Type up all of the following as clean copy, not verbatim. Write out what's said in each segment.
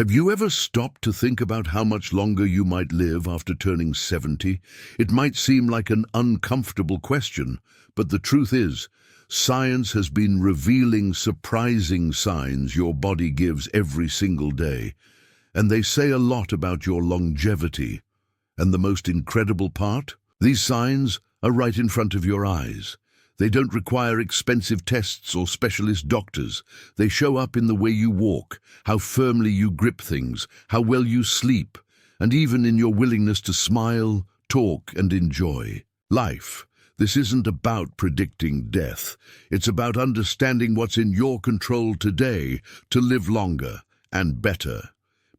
Have you ever stopped to think about how much longer you might live after turning 70? It might seem like an uncomfortable question, but the truth is, science has been revealing surprising signs your body gives every single day, and they say a lot about your longevity. And the most incredible part? These signs are right in front of your eyes. They don't require expensive tests or specialist doctors. They show up in the way you walk, how firmly you grip things, how well you sleep, and even in your willingness to smile, talk, and enjoy life. This isn't about predicting death. It's about understanding what's in your control today to live longer and better.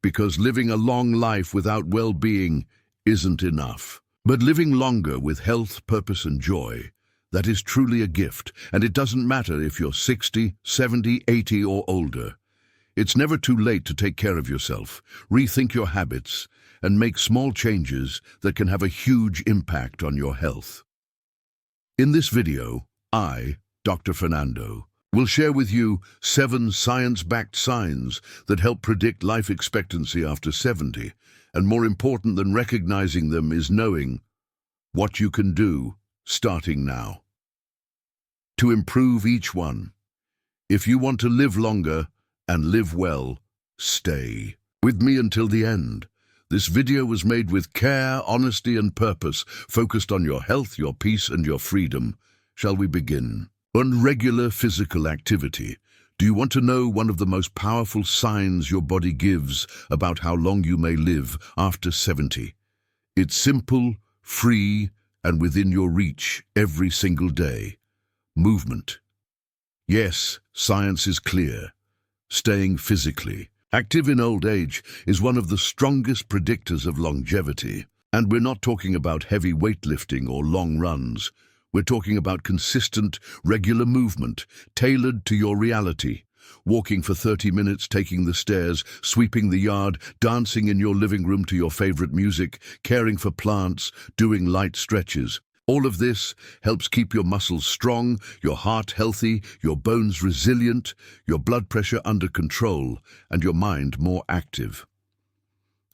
Because living a long life without well-being isn't enough. But living longer with health, purpose, and joy, that is truly a gift, and it doesn't matter if you're 60, 70, 80, or older. It's never too late to take care of yourself, rethink your habits, and make small changes that can have a huge impact on your health. In this video, I, Dr. Fernando, will share with you 7 science-backed signs that help predict life expectancy after 70, and more important than recognizing them is knowing what you can do starting now to improve each one. If you want to live longer and live well, stay with me until the end. This video was made with care, honesty, and purpose, focused on your health, your peace, and your freedom. Shall we begin? On regular physical activity. Do you want to know one of the most powerful signs your body gives about how long you may live after 70? It's simple, free, and within your reach every single day. Movement. Yes, science is clear. Staying physically active in old age is one of the strongest predictors of longevity. And we're not talking about heavy weightlifting or long runs. We're talking about consistent, regular movement, tailored to your reality. Walking for 30 minutes, taking the stairs, sweeping the yard, dancing in your living room to your favorite music, caring for plants, doing light stretches. All of this helps keep your muscles strong, your heart healthy, your bones resilient, your blood pressure under control, and your mind more active.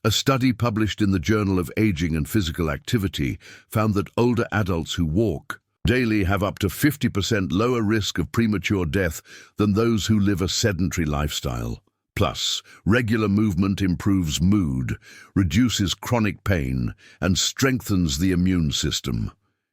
A study published in the Journal of Aging and Physical Activity found that older adults who walk daily have up to 50% lower risk of premature death than those who live a sedentary lifestyle. Plus, regular movement improves mood, reduces chronic pain, and strengthens the immune system.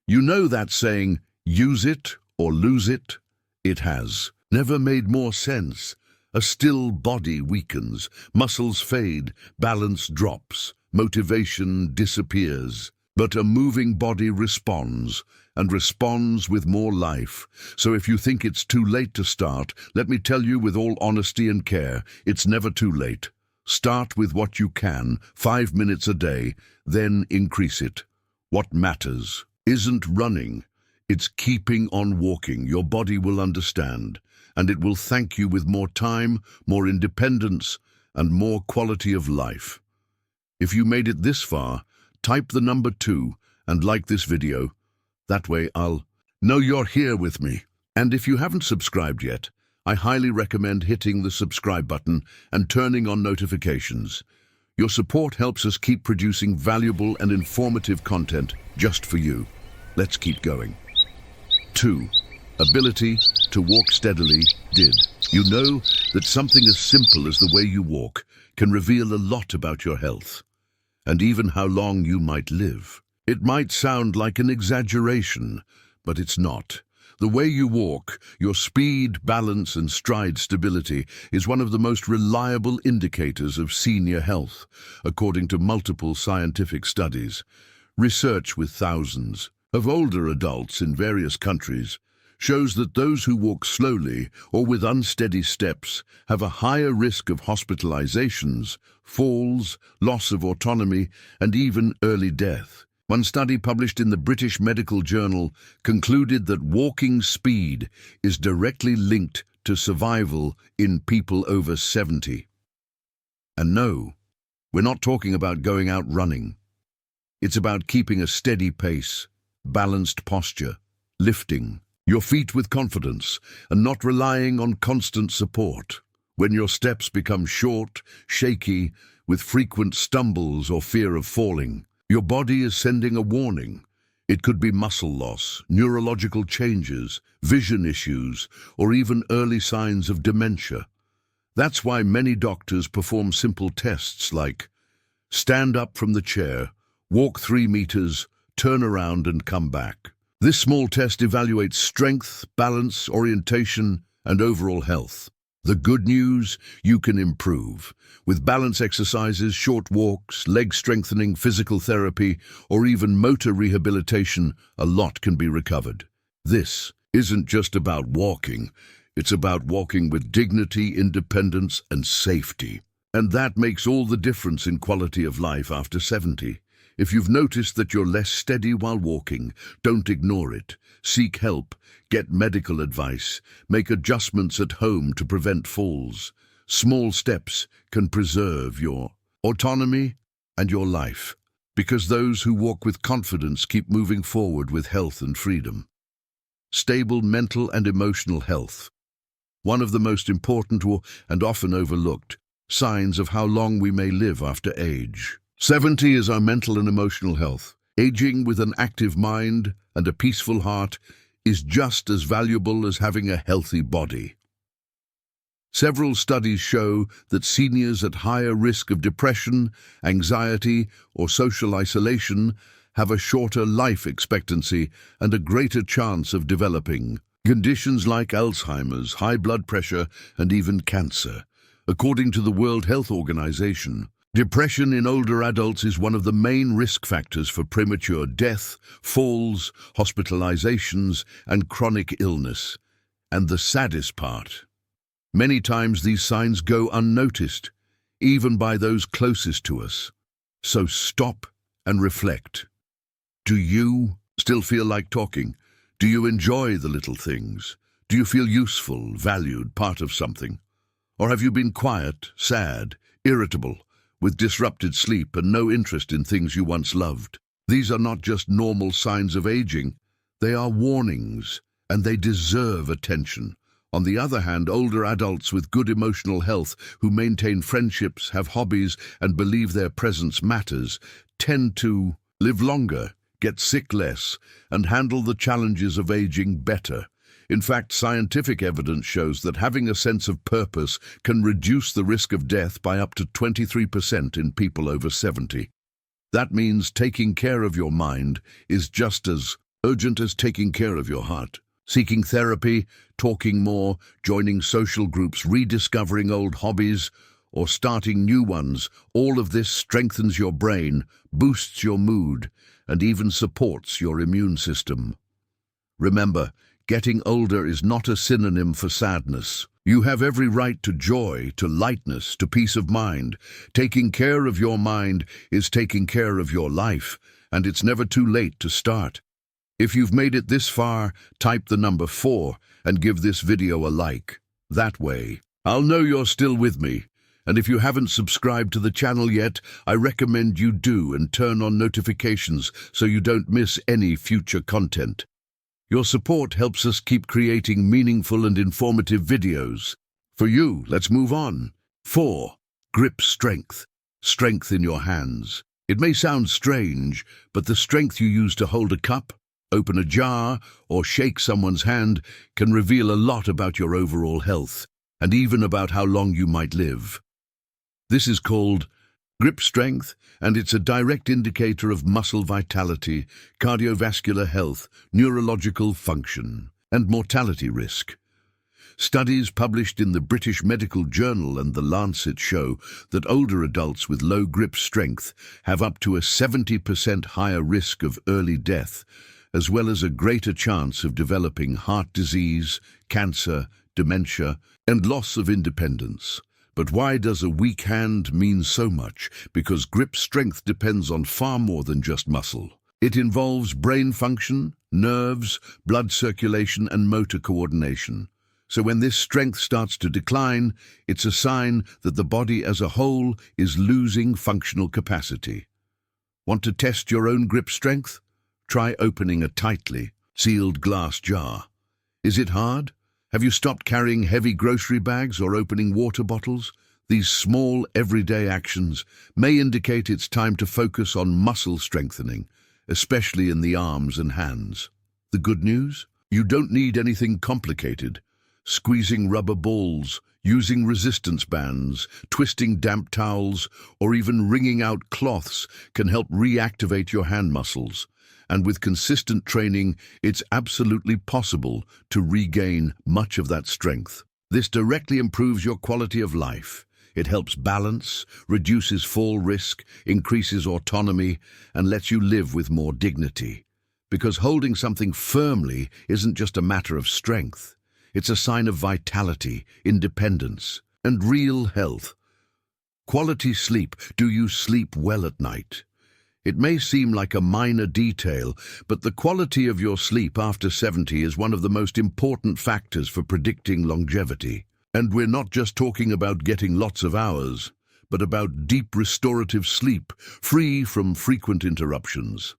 You know that saying, use it or lose it? It has never made more sense. A still body weakens, muscles fade, balance drops, motivation disappears. But a moving body responds, and responds with more life. So if you think it's too late to start, let me tell you with all honesty and care, it's never too late. Start with what you can, 5 minutes a day, then increase it. What matters isn't running, it's keeping on walking. Your body will understand, and it will thank you with more time, more independence, and more quality of life. If you made it this far, type the number 2 and like this video. That way I'll know you're here with me. And if you haven't subscribed yet, I highly recommend hitting the subscribe button and turning on notifications. Your support helps us keep producing valuable and informative content just for you. Let's keep going. 2. Ability to walk steadily. You know that something as simple as the way you walk can reveal a lot about your health, and even how long you might live. It might sound like an exaggeration, but it's not. The way you walk, your speed, balance, and stride stability is one of the most reliable indicators of senior health, according to multiple scientific studies. Research with thousands of older adults in various countries shows that those who walk slowly or with unsteady steps have a higher risk of hospitalizations, falls, loss of autonomy, and even early death. One study published in the British Medical Journal concluded that walking speed is directly linked to survival in people over 70. And no, we're not talking about going out running. It's about keeping a steady pace, balanced posture, lifting your feet with confidence, and not relying on constant support. When your steps become short, shaky, with frequent stumbles or fear of falling, your body is sending a warning. It could be muscle loss, neurological changes, vision issues, or even early signs of dementia. That's why many doctors perform simple tests like stand up from the chair, walk 3 meters, turn around and come back. This small test evaluates strength, balance, orientation, and overall health. The good news, you can improve. With balance exercises, short walks, leg strengthening, physical therapy, or even motor rehabilitation, a lot can be recovered. This isn't just about walking. It's about walking with dignity, independence, and safety. And that makes all the difference in quality of life after 70. If you've noticed that you're less steady while walking, don't ignore it. Seek help, get medical advice, make adjustments at home to prevent falls. Small steps can preserve your autonomy and your life, because those who walk with confidence keep moving forward with health and freedom. Stable mental and emotional health. One of the most important and often overlooked signs of how long we may live after age. 70 is our mental and emotional health. Aging with an active mind and a peaceful heart is just as valuable as having a healthy body. Several studies show that seniors at higher risk of depression, anxiety, or social isolation have a shorter life expectancy and a greater chance of developing conditions like Alzheimer's, high blood pressure, and even cancer. According to the World Health Organization, depression in older adults is one of the main risk factors for premature death, falls, hospitalizations, and chronic illness. And the saddest part, many times these signs go unnoticed, even by those closest to us. So stop and reflect. Do you still feel like talking? Do you enjoy the little things? Do you feel useful, valued, part of something? Or have you been quiet, sad, irritable, with disrupted sleep and no interest in things you once loved? These are not just normal signs of aging. They are warnings, and they deserve attention. On the other hand, older adults with good emotional health who maintain friendships, have hobbies, and believe their presence matters tend to live longer, get sick less, and handle the challenges of aging better. In fact, scientific evidence shows that having a sense of purpose can reduce the risk of death by up to 23% in people over 70. That means taking care of your mind is just as urgent as taking care of your heart. Seeking therapy, talking more, joining social groups, rediscovering old hobbies, or starting new ones, all of this strengthens your brain, boosts your mood, and even supports your immune system. Remember, getting older is not a synonym for sadness. You have every right to joy, to lightness, to peace of mind. Taking care of your mind is taking care of your life, and it's never too late to start. If you've made it this far, type the number 4 and give this video a like. That way, I'll know you're still with me. And if you haven't subscribed to the channel yet, I recommend you do and turn on notifications so you don't miss any future content. Your support helps us keep creating meaningful and informative videos. For you, let's move on. 4. Grip strength. Strength in your hands. It may sound strange, but the strength you use to hold a cup, open a jar, or shake someone's hand can reveal a lot about your overall health, and even about how long you might live. This is called grip strength, and it's a direct indicator of muscle vitality, cardiovascular health, neurological function, and mortality risk. Studies published in the British Medical Journal and The Lancet show that older adults with low grip strength have up to a 70% higher risk of early death, as well as a greater chance of developing heart disease, cancer, dementia, and loss of independence. But why does a weak hand mean so much? Because grip strength depends on far more than just muscle. It involves brain function, nerves, blood circulation, and motor coordination. So when this strength starts to decline, it's a sign that the body as a whole is losing functional capacity. Want to test your own grip strength? Try opening a tightly sealed glass jar. Is it hard? Have you stopped carrying heavy grocery bags or opening water bottles? These small, everyday actions may indicate it's time to focus on muscle strengthening, especially in the arms and hands. The good news? You don't need anything complicated. Squeezing rubber balls, using resistance bands, twisting damp towels, or even wringing out cloths can help reactivate your hand muscles. And with consistent training, it's absolutely possible to regain much of that strength. This directly improves your quality of life. It helps balance, reduces fall risk, increases autonomy, and lets you live with more dignity. Because holding something firmly isn't just a matter of strength. It's a sign of vitality, independence, and real health. Quality sleep. Do you sleep well at night? It may seem like a minor detail, but the quality of your sleep after 70 is one of the most important factors for predicting longevity. And we're not just talking about getting lots of hours, but about deep restorative sleep, free from frequent interruptions.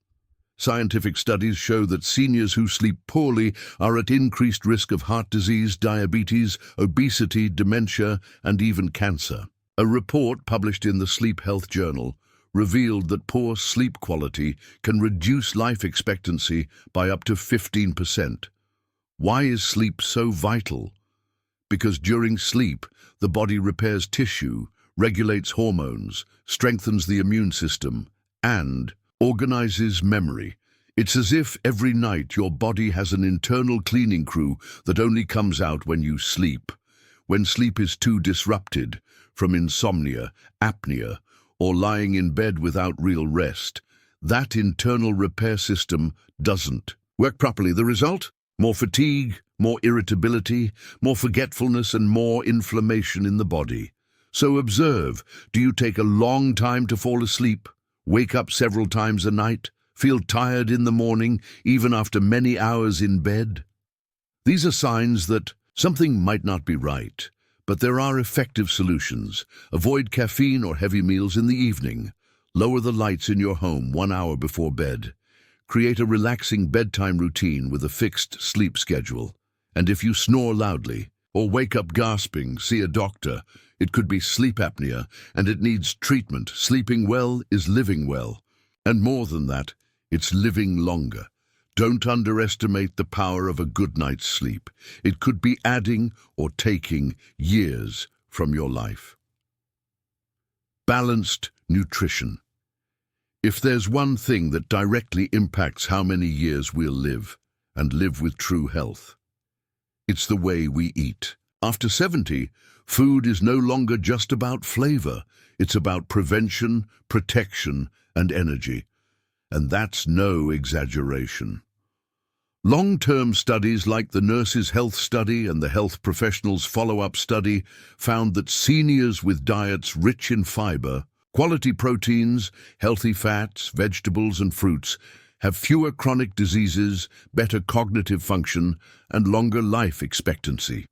Scientific studies show that seniors who sleep poorly are at increased risk of heart disease, diabetes, obesity, dementia, and even cancer. A report published in the Sleep Health Journal revealed that poor sleep quality can reduce life expectancy by up to 15%. Why is sleep so vital? Because during sleep, the body repairs tissue, regulates hormones, strengthens the immune system, and organizes memory. It's as if every night your body has an internal cleaning crew that only comes out when you sleep. When sleep is too disrupted, from insomnia, apnea, or lying in bed without real rest, that internal repair system doesn't work properly. The result? More fatigue, more irritability, more forgetfulness, and more inflammation in the body. So observe, do you take a long time to fall asleep? Wake up several times a night? Feel tired in the morning, even after many hours in bed? These are signs that something might not be right, but there are effective solutions. Avoid caffeine or heavy meals in the evening. Lower the lights in your home 1 hour before bed. Create a relaxing bedtime routine with a fixed sleep schedule. And if you snore loudly or wake up gasping, see a doctor. It could be sleep apnea, and it needs treatment. Sleeping well is living well. And more than that, it's living longer. Don't underestimate the power of a good night's sleep. It could be adding or taking years from your life. Balanced nutrition. If there's one thing that directly impacts how many years we'll live, and live with true health, it's the way we eat. After 70, food is no longer just about flavor. It's about prevention, protection, and energy. And that's no exaggeration. Long-term studies like the Nurses' Health Study and the Health Professionals Follow-Up Study found that seniors with diets rich in fiber, quality proteins, healthy fats, vegetables, and fruits have fewer chronic diseases, better cognitive function, and longer life expectancy.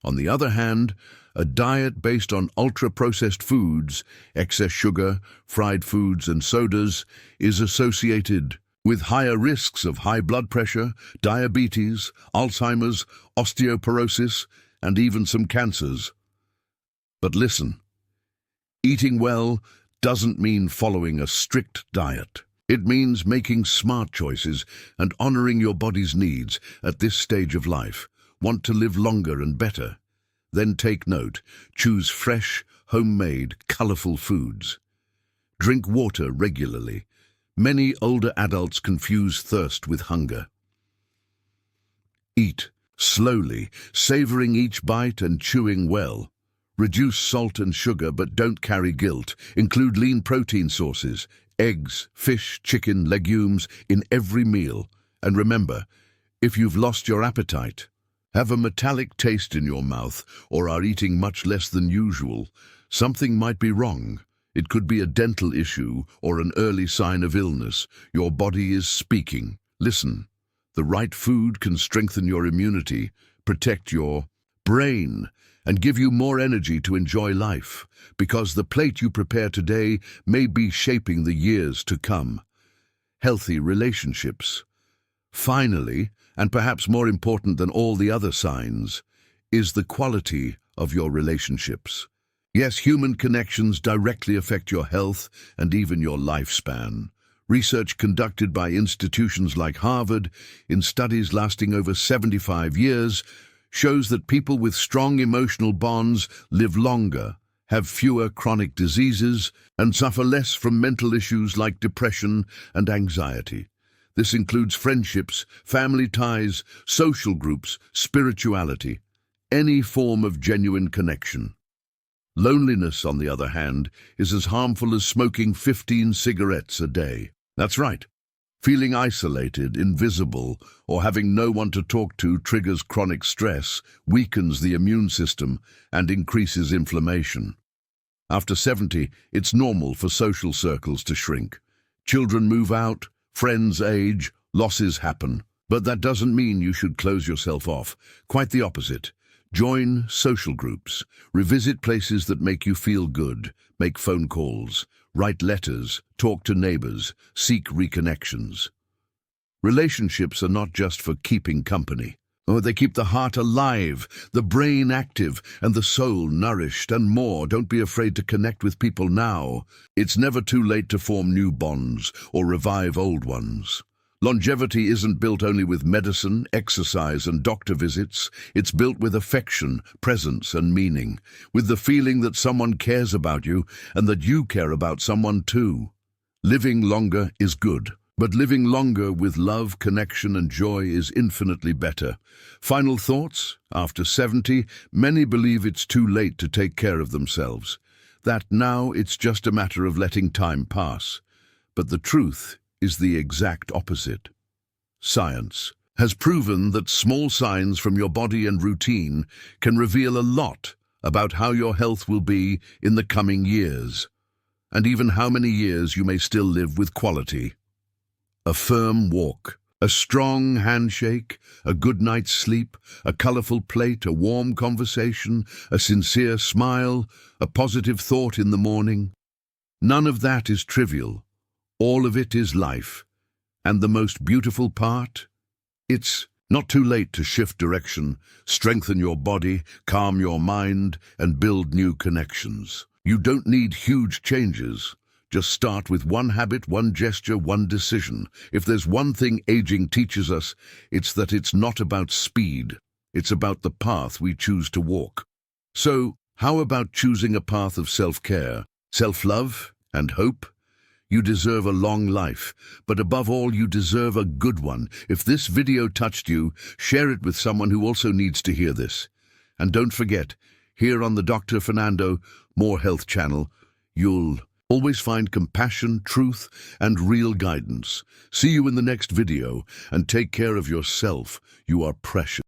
On the other hand, a diet based on ultra-processed foods, excess sugar, fried foods, and sodas is associated with higher risks of high blood pressure, diabetes, Alzheimer's, osteoporosis, and even some cancers. But listen, eating well doesn't mean following a strict diet. It means making smart choices and honoring your body's needs at this stage of life. Want to live longer and better? Then take note. Choose fresh, homemade, colorful foods. Drink water regularly. Many older adults confuse thirst with hunger. Eat slowly, savoring each bite and chewing well. Reduce salt and sugar, but don't carry guilt. Include lean protein sources, eggs, fish, chicken, legumes in every meal. And remember, if you've lost your appetite, have a metallic taste in your mouth, or are eating much less than usual, something might be wrong. It could be a dental issue or an early sign of illness. Your body is speaking. Listen, the right food can strengthen your immunity, protect your brain, and give you more energy to enjoy life, because the plate you prepare today may be shaping the years to come. Healthy relationships. Finally, and perhaps more important than all the other signs, is the quality of your relationships. Yes, human connections directly affect your health and even your lifespan. Research conducted by institutions like Harvard, in studies lasting over 75 years, shows that people with strong emotional bonds live longer, have fewer chronic diseases, and suffer less from mental issues like depression and anxiety. This includes friendships, family ties, social groups, spirituality, any form of genuine connection. Loneliness, on the other hand, is as harmful as smoking 15 cigarettes a day. That's right. Feeling isolated, invisible, or having no one to talk to triggers chronic stress, weakens the immune system, and increases inflammation. After 70, it's normal for social circles to shrink. Children move out, friends age, losses happen. But that doesn't mean you should close yourself off. Quite the opposite. Join social groups, revisit places that make you feel good, make phone calls, write letters, talk to neighbors, seek reconnections. Relationships are not just for keeping company. Oh, they keep the heart alive, the brain active, and the soul nourished, and more. Don't be afraid to connect with people now. It's never too late to form new bonds or revive old ones. Longevity isn't built only with medicine, exercise, and doctor visits. It's built with affection, presence, and meaning, with the feeling that someone cares about you and that you care about someone too. Living longer is good, but living longer with love, connection, and joy is infinitely better. Final thoughts? After 70, many believe it's too late to take care of themselves, that now it's just a matter of letting time pass. But the truth is the exact opposite. Science has proven that small signs from your body and routine can reveal a lot about how your health will be in the coming years, and even how many years you may still live with quality. A firm walk, a strong handshake, a good night's sleep, a colorful plate, a warm conversation, a sincere smile, a positive thought in the morning. None of that is trivial. All of it is life. And the most beautiful part? It's not too late to shift direction, strengthen your body, calm your mind, and build new connections. You don't need huge changes. Just start with one habit, one gesture, one decision. If there's one thing aging teaches us, it's that it's not about speed. It's about the path we choose to walk. So, how about choosing a path of self-care, self-love, and hope? You deserve a long life, but above all, you deserve a good one. If this video touched you, share it with someone who also needs to hear this. And don't forget, here on the Dr. Fernando More Health channel, you'll always find compassion, truth, and real guidance. See you in the next video, and take care of yourself. You are precious.